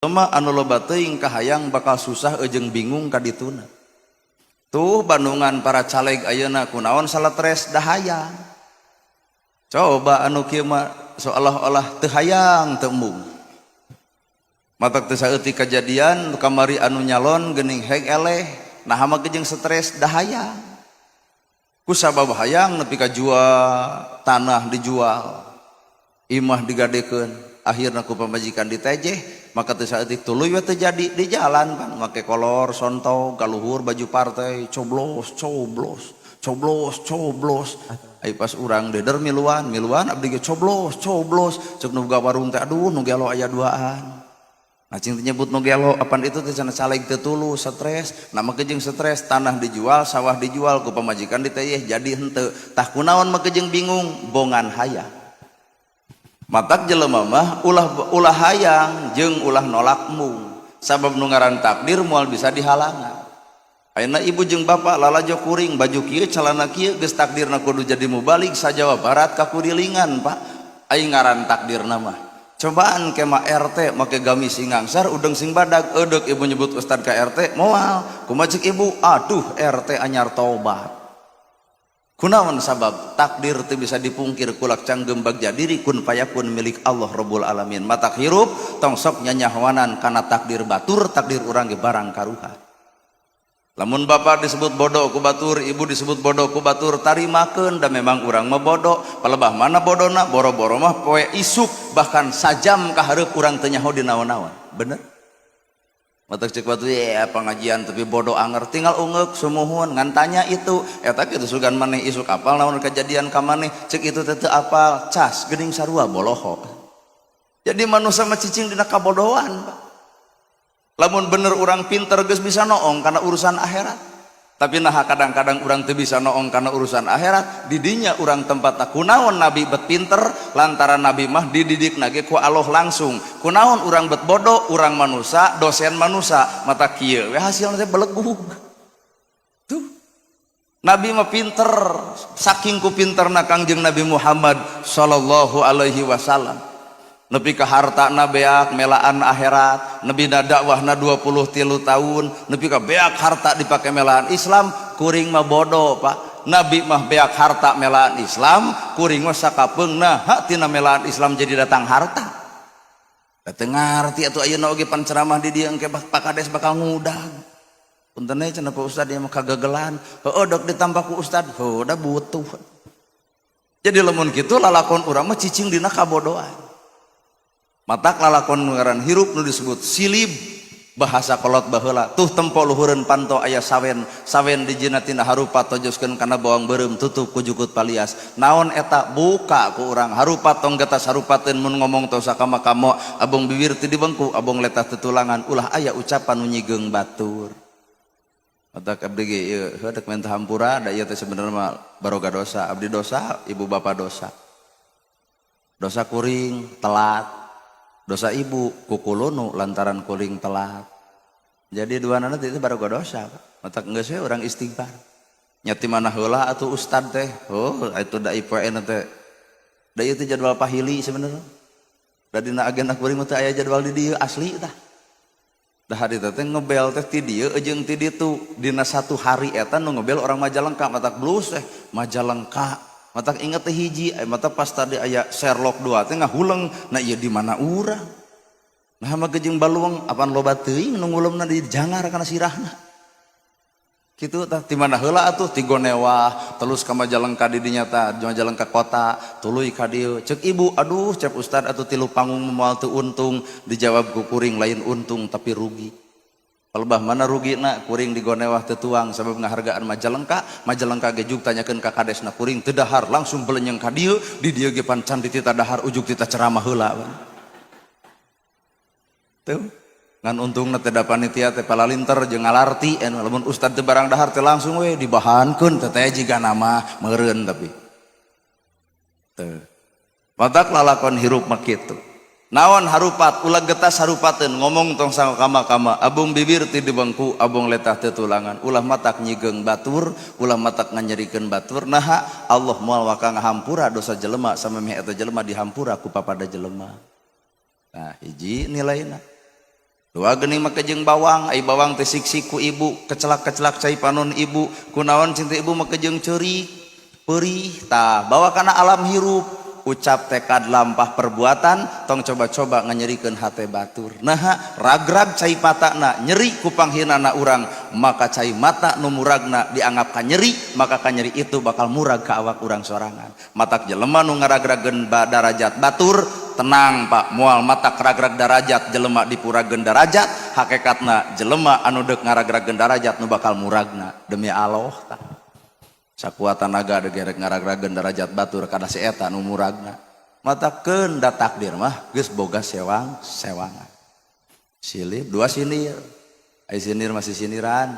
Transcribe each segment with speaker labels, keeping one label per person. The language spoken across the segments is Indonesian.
Speaker 1: Cuma anu loba teuing kahayang bakal susah ejeng bingung kadituna. Tuh bandungan para caleg ayeuna kunaon salatres dahayang. Coba anu kieu mah seolah-olah teu hayang teu embung. Matak teu saeutik kajadian kamari anu nyalon geuning heg eleh, nah mah jeung stres dahayang. Ku sabab hayang nepi ka jual, tanah dijual, imah digadekeun, akhirna ku pamajikan ditejeh. Maka teu saeutik tuluy we teu jadi di jalan kan make kolor sontong kaluhur baju partai coblos ai pas urang deder miluan abdi ge coblos ceuk nu boga warung teh aduh nu gelo aya duaan nah cing teh nyebut nu gelo apan itu teh cenah caleg teu tulus stres nama kejeung stres tanah dijual sawah dijual ku pamajikan diteyeh jadi henteu tah kunaon mah kejeung bingung bongan hayang. Matak jelema mah ulah hayang jeung ulah nolak mung sabab nu ngaran takdir moal bisa dihalangan. Ayeuna ibu jeung bapak lalajo kuring baju kieu calana kieu geus takdirna kudu jadi mubalik sa Jawa Barat ka kurilingan Pak. Aing ngaran takdirna mah. Cobaan ke mah RT make gamis sing ngangsar udeng sing badag eudeuh ibu nyebut ustad ka RT moal kumaha ceuk ibu aduh RT anyar tobat. Kunaon sabab takdir teu bisa dipungkir kulak canggem bagja diri kun payakun milik Allah Rabbul Alamin. Matak hirup tong sok nyanyahwanan kana takdir batur takdir urang ge barang karuha. Lamun bapak disebut bodoh ku batur, ibu disebut bodoh ku batur, tarimakeun da memang urang mah bodoh. Palebah mana bodona boro-boro mah poe isuk bahkan sajam ka hareup urang teu nyaho di naon-naon. Bener? Matak cek batu ya pengajian tapi bodoh anger tinggal ungeuk sumuhun ngan tanya itu eta kitu sugan maneh isuk apal naon kejadian ka maneh cek itu teh teu apal cas geuning sarua boloho. Jadi manusia mah cicing dina kabodohan. Lamun bener urang pinter geus bisa noong karena urusan akhirat. Tapi nah kadang-kadang urang teu bisa noong karena urusan akhirat, didinya urang tempatna kunaon nabi bet pinter lantaran nabi mah dididikna ge ku Allah langsung. Kunaon urang bet bodoh, urang manusia, dosen manusia, mata kieu we hasilna teh belegug. Tuh. Nabi mah pinter, saking ku pinterna Kangjeng Nabi Muhammad sallallahu alaihi wasallam. Nepi ka hartana beak melaan akhirat, nepi na dakwahna 23 tahun, nepi ka beak harta dipake melaan Islam, kuring mah bodoh Pak. Nabi mah beak harta melaan Islam, kuring mah sakapeungna hak tina melaan Islam jadi datang harta. Da teu ngarti atuh ayeuna oge panceramah di dieu engke pakades bakal ngudang. Punten we cenah Pak Ustad ieu mah kagagelan, heueuh dok ditambah ku Ustad, heuh da butuh. Jadi lamun kitu lalakon urang mah cicing dina kabodohan. Matak lalakon ngaran hirup nu disebut silib bahasa kolot baheula tuh tempo luhureun panto aya sawen di jinatina harupat tojoskeun kana bawang beureum tutup ku jukut palias naon eta buka ku urang harupat tong getas harupateun mun ngomong tos sakama-kamo abong bibir teu dibengku abong letah tetulangan ulah aya ucapan nu nyigeung batur. Matak abdi ge ieu heudeuk minta hampura da ieu teh sebenarnya mah baroga dosa abdi dosa ibu bapa dosa kuring telat dosa ibu kukulunu lantaran kuring telat jadi dua nana itu baru dosa matak geus we urang istighfar nyati mana heula atuh ustad teh oh itu da IPN teh da ieu teh jadwal pahili sebenarnya da dina agenda kuring teh aya jadwal di dieu asli tah da hari teh ngebel teh ti dieu jeung ti ditu dina satu hari eta nu ngebel orang Majalengka matak blus Majalengka matak inget teh hiji mata pas tadi aya Sherlock 2 teh ngahuleng nah ieu di mana urang nah mah jeung baluang apan loba teuing nu ngulumna di jangar kana sirahna kitu tah ti mana heula atuh ti Gonewah terus ka Majalengka di dinya tah Majalengka kota tuluy ka dieu ceuk ibu aduh cep ustad atuh tilu panggung moal teu untung dijawab ku kuring lain untung tapi rugi. Palebah mana rugina kuring di Gonewah teu tuang sabab ngahargaan Majalengka ge juk tanyakeun ka kadesna kuring teu dahar langsung belenyeng ka dieu di dieu ge pan can ditita dahar ujug tita ceramah heula. Tuh ngan untungna teh da panitia teh palalinter jeung ngalarti lamun ustad teu barang dahar teh langsung we dibahankeun teh teh jiga nama meureun tapi. Teu. Matak lalakon hirup mah kitu. Naon harupat ulah getas harupateun ngomong tong sakama-kama abung bibir ti dibengku abung letah teu tulangan ulah matak nyigeung batur ulah matak nganyerikeun batur naha Allah moal waka ngahampura dosa jelema samemeh eta jelema dihampura ku papada jelema. Nah hiji nilaina dua geuning make jeung bawang, ai bawang teh siksik ku ibu, kecelak-kecelak cai panon ibu, kunaon cinta ibu make jeung ceurik, peurih, tah bawa kana alam hirup, ucap tekad lampah perbuatan, tong coba-coba nganyerikeun hate batur. Nah, ragrag cai matana nyeri ku panghinana urang, maka cai mata nu muragna dianggap ka nyeri, maka ka nyeri itu bakal murag ka awak urang sorangan. Matak jelema nu ngaragrageun darajat batur, tenang Pak, moal mata keragrag darajat jelema dipurageun darajat, hakikatna jelema anu deuk ngaragrageun darajat nu bakal muragna demi Allah. Sakuat tenaga degerek ngaragrageun darajat batur kada si eta nu muragna. Mata keun da takdir mah geus boga sewangan. Silip dua sinir. Ai sinir masih siniran.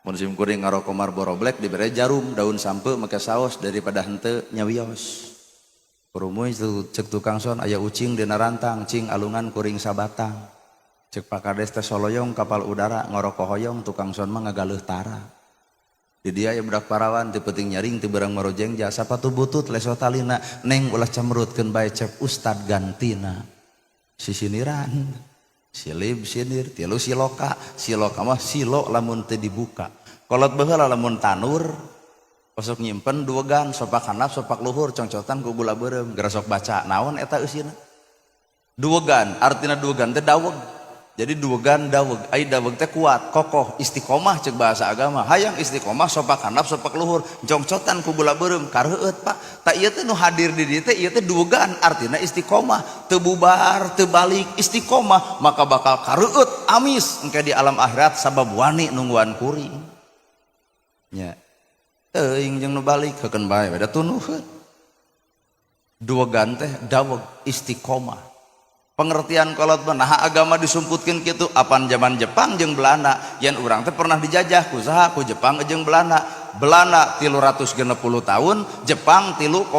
Speaker 1: Mun sim kuring ngaroko Marlboro Black dibere jarum, daun sampe make saos daripada henteu nyawios. Kurumuy cek tukang son aya ucing dina rantang, cing alungan kuring sabatang. Cek pakades teh soloyong kapal udara ngoroko hoyong, tukang son mah ngagaleuh tara. Di dia aya budak parawan teu penting nyaring teu beurang marojeng jasa patu butut leso talina neng ulah camrutkeun bae cep ustad gantina. Sisiniran. Silib sinir, tilu siloka mah silo lamun teu dibuka. Kolot baheula lamun tanur sok nyimpen duwegan sopak handap sopak luhur congcotan ku gula beureum geura sok baca naon eta eusina duwegan artina duwegan teh daweg jadi duwegan daweg ai daweg teh kuat kokoh istiqomah ceuk bahasa agama hayang istiqomah sopak handap sopak luhur congcotan ku gula beureum kareueut Pak tak ieu teh nu hadir di dieu teh ieu teh duwegan artina istiqomah teu bubar teu balik istiqomah maka bakal kareueut amis engke di alam akhirat sabab wani nungguan kuring nya teuing jeung nu balik heukeun bae da tunuhkeun duwegan teh daweg istiqomah pengertian kolot nah agama disumputkeun kitu apan zaman Jepang jeung Belanda yen urang teh pernah dijajah ku saha ku Jepang jeung Belanda 360 tahun Jepang 3,5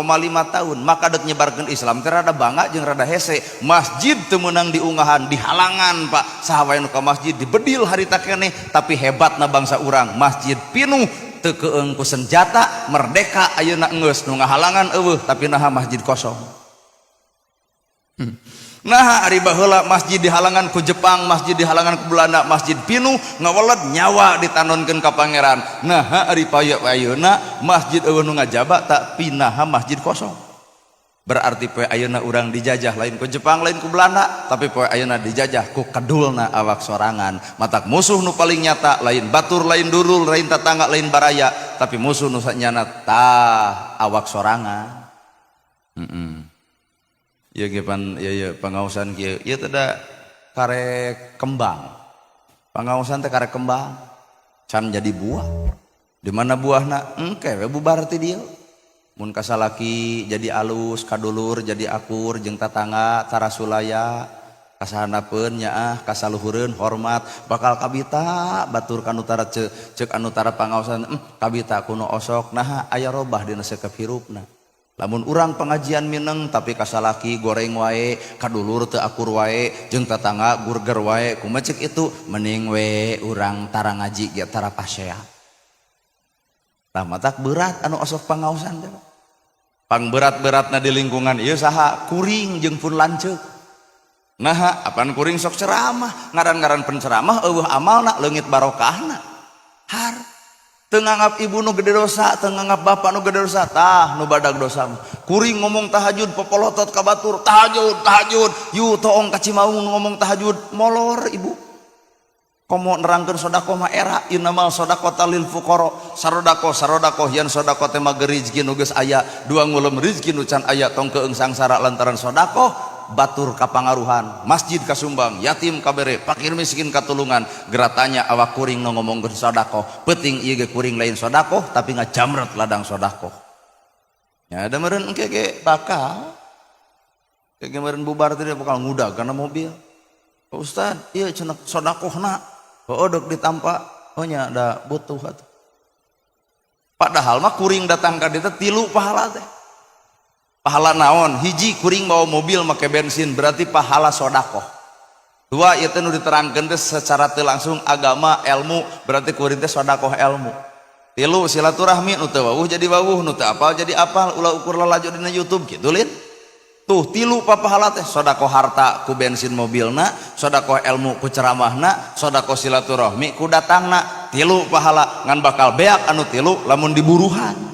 Speaker 1: tahun maka dek nyebarkeun Islam teh rada bangga jeung rada hese masjid teu meunang diungahan dihalangan Pak saha wae nu ka masjid dibedil harita keneh tapi hebatna bangsa urang masjid pinuh teu keung ku senjata merdeka ayeuna geus nu ngahalangan eueuh tapi naha masjid kosong. Nah ari baheula masjid dihalangan ku Jepang, masjid dihalangan ku Belanda, masjid pinuh ngaweled nyawa ditanonkeun ka pangeran. Nah ari paya ayeuna masjid eueuh nu ngajaba tapi naha masjid kosong. Berarti poe ayeuna urang dijajah lain ku Jepang lain ku Belanda tapi poe ayeuna dijajah ku kedulna awak sorangan matak musuh nu paling nyata lain batur lain durul lain tetangga lain baraya tapi musuh nu sanyana tah awak sorangan. Ieu ge pan ieu pangaosan kieu ieu teh da karek kembang pangaosan teh karek kembang can jadi buah di mana buahna engke we bubar ti dieu. Mun kasalaki jadi alus kadulur jadi akur jeung tatangga tarasulaya kasahanapeun nyaah kasaluhureun hormat bakal kabita batur kanu tara ceuk anu tara pangaosan kabita kuno osok nah aya robah dina sekep hirupna lamun urang pengajian mineng tapi kasalaki goreng wae kadulur teu akur wae jeung tatangga burger wae kumaha ceuk itu mending we urang tara ngaji ge tara pasea. Tah matak berat anu osok pangaosan teh. Pang berat-beratna di lingkungan ieu saha? Kuring jeung pun lanceuk. Nah, apan kuring sok ceramah, ngaran-ngaran penceramah eueuh amalna leungit barokahna. Har. Teu nganggap ibu nu gede dosa, teu nganggap bapak nu gede dosa, tah nu badag dosa. Kuring ngomong tahajud popolotot ka batur, tahajud. Yu toong ka Cimaung ngomong tahajud, molor ibu. Komo nerangkeun sodako mah era innamal sodaqota lil fuqara sarodako yan sodako teh mah rezeki nu geus aya dua ngulem rezeki nu can aya tong keung sangsara lantaran sodako batur kapangaruhan masjid kasumbang yatim kabere fakir miskin katulungan geratanya awak kuring nu ngomongkeun sodako penting ieu ge kuring lain sodako tapi ngajamret ladang sodako nya da meureun engke ge bakal ge meureun bubar teh bakal ngudag kana mobil Ustad ieu cenah sodakohna odok ditampa ohnya da butuh atuh. Padahal mah kuring datang ka dieu teh 3 pahala teh. Pahala naon? Hiji kuring bawa mobil make bensin berarti pahala sedekah. 2 ieu teh nu diterangkeun teh secara teu langsung agama ilmu berarti kuring teh sedekah ilmu. 3 silaturahmi nu teu wawuh jadi wawuh nu teu apal jadi apal ulah ukur lalajo dina YouTube kitu lin. tuh tilu papahala teh sedekah harta ku bensin mobilna, sedekah ilmu ku ceramahna, sedekah silaturahmi ku datangna, tilu pahala ngan bakal beak anu tilu lamun diburuhan.